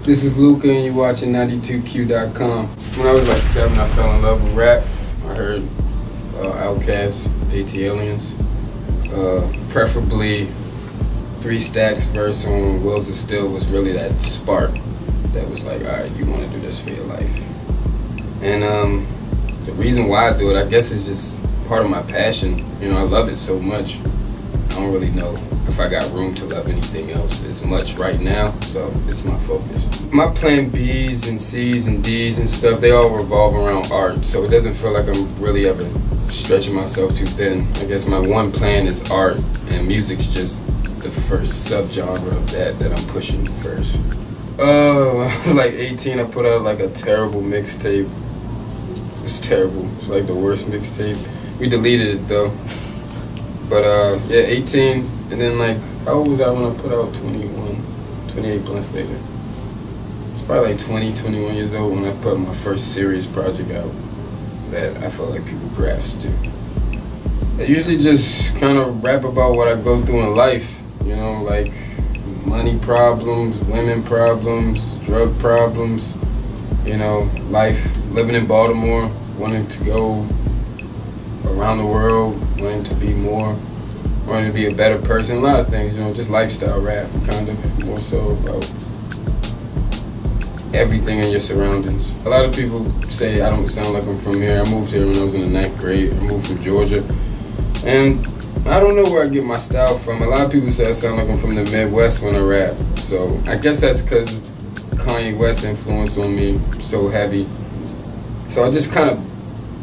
This is Luca and you're watching 92q.com. When I was like 7, I fell in love with rap. I heard Outkast, AT Aliens, preferably 3 Stacks verse on Wheels of Steel was really that spark that was like, alright, you want to do this for your life. And the reason why I do it, I guess, is just part of my passion. You know, I love it so much. I don't really know if I got room to love anything else as much right now, so it's my focus. My plan B's and C's and D's and stuff, they all revolve around art, so it doesn't feel like I'm really ever stretching myself too thin. I guess my one plan is art, and music's just the first subgenre of that I'm pushing first. When I was like 18, I put out like a terrible mixtape. It was terrible. It's like the worst mixtape. We deleted it though. But yeah, 18, and then like, how old was I when I put out 28 months later? It's probably like 20, 21 years old when I put my first serious project out that I felt like people grasped to. I usually just kind of rap about what I go through in life, you know, like money problems, women problems, drug problems, you know, life, living in Baltimore, wanting to go around the world, wanting to be more, wanting to be a better person, a lot of things, you know, just lifestyle rap, kind of more so about everything in your surroundings. A lot of people say I don't sound like I'm from here. I moved here when I was in the 9th grade. I moved from Georgia, and I don't know where I get my style from. A lot of people say I sound like I'm from the Midwest when I rap, so I guess that's because Kanye West's influence on me so heavy. So I just kind of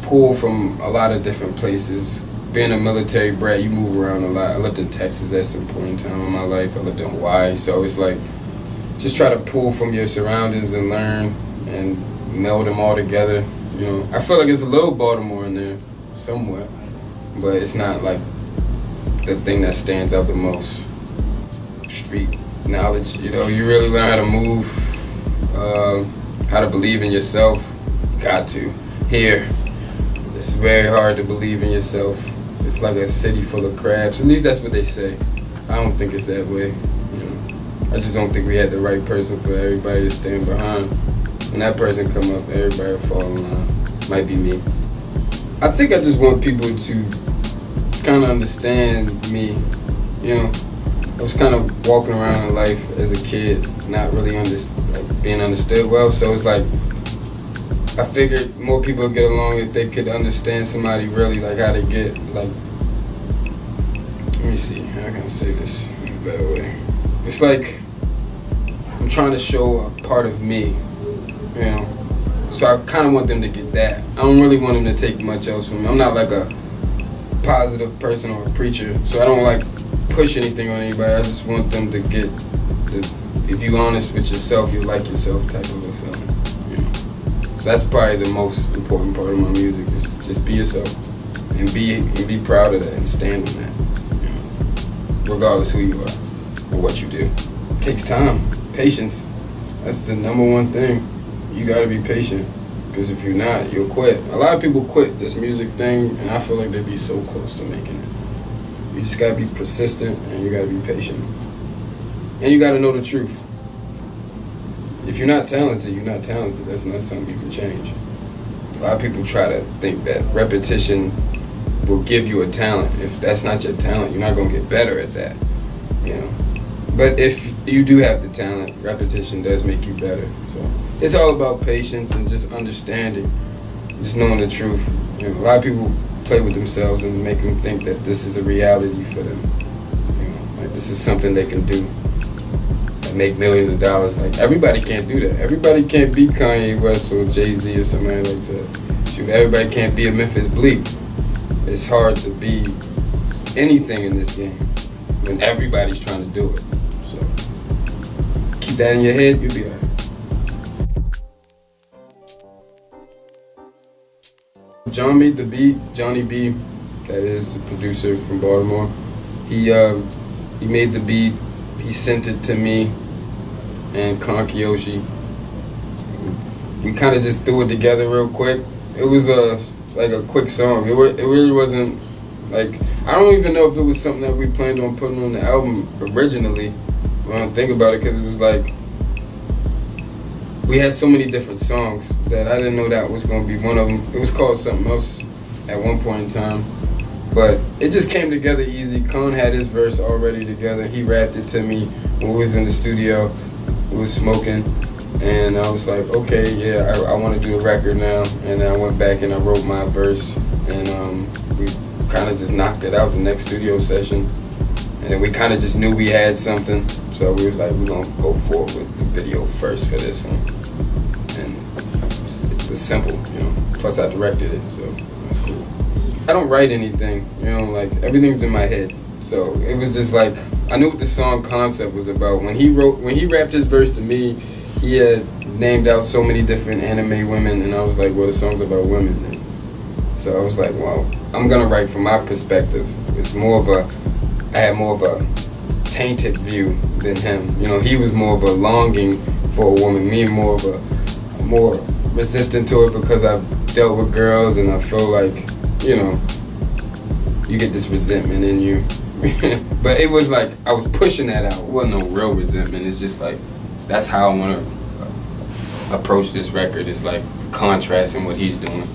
pull from a lot of different places. Being a military brat, you move around a lot. I lived in Texas at some point in time in my life. I lived in Hawaii, so it's like, just try to pull from your surroundings and learn and meld them all together. You know, I feel like it's a little Baltimore in there, somewhat, but it's not like the thing that stands out the most. Street knowledge, you know, you really learn how to move, how to believe in yourself. Got to. Here, it's very hard to believe in yourself. It's like a city full of crabs. At least that's what they say. I don't think it's that way. You know, I just don't think we had the right person for everybody to stand behind. When that person come up, everybody will fall in line. Might be me. I think I just want people to kind of understand me. You know, I was kind of walking around in life as a kid, not really being understood well. So it's like, I figured more people would get along if they could understand somebody really, like how they get, like, let me see, how can I say this in a better way? It's like, I'm trying to show a part of me, you know, so I kind of want them to get that. I don't really want them to take much else from me. I'm not like a positive person or a preacher, so I don't like push anything on anybody. I just want them to get the, if you're honest with yourself, you like yourself type of a feeling. So that's probably the most important part of my music, is just be yourself and be proud of that and stand on that, you know, regardless who you are or what you do. It takes time, patience. That's the #1 thing. You gotta be patient, because if you're not, you'll quit. A lot of people quit this music thing, and I feel like they'd be so close to making it. You just gotta be persistent, and you gotta be patient. And you gotta know the truth. If you're not talented, you're not talented. That's not something you can change. A lot of people try to think that repetition will give you a talent. If that's not your talent, you're not going to get better at that, you know. But if you do have the talent, repetition does make you better. So it's all about patience and just understanding, just knowing the truth. You know, a lot of people play with themselves and make them think that this is a reality for them. You know, like this is something they can do. Make millions of dollars. Like, everybody can't do that. Everybody can't be Kanye West or Jay-Z or somebody like that. Shoot, everybody can't be a Memphis Bleak. It's hard to be anything in this game when everybody's trying to do it. So keep that in your head, you'll be all right. John made the beat. Johnny B, that is the producer from Baltimore. He made the beat. He sent it to me and Conkiyoshi. We kind of just threw it together real quick. It was like a quick song. It really wasn't like, I don't even know if it was something that we planned on putting on the album originally when I think about it, because it was like, we had so many different songs that I didn't know that was going to be one of them. It was called something else at one point in time, but it just came together easy. Con had his verse already together. He rapped it to me when we was in the studio. We was smoking, and I was like, okay, yeah, I want to do the record now. And then I went back and I wrote my verse, and we kind of just knocked it out the next studio session. And then we kind of just knew we had something, so we was like, we're gonna go forward with the video first for this one. And it was simple, you know. Plus I directed it, so that's cool. I don't write anything, you know, like everything's in my head. So it was just like, I knew what the song concept was about. When he rapped his verse to me, he had named out so many different anime women, and I was like, well, the song's about women. And so I was like, well, I'm gonna write from my perspective. It's more of I had more of a tainted view than him. You know, he was more of a longing for a woman, me more resistant to it because I've dealt with girls and I feel like, you know, you get this resentment in you. But it was like, I was pushing that out. It wasn't no real resentment. It's just like, that's how I want to approach this record. It's like contrasting what he's doing.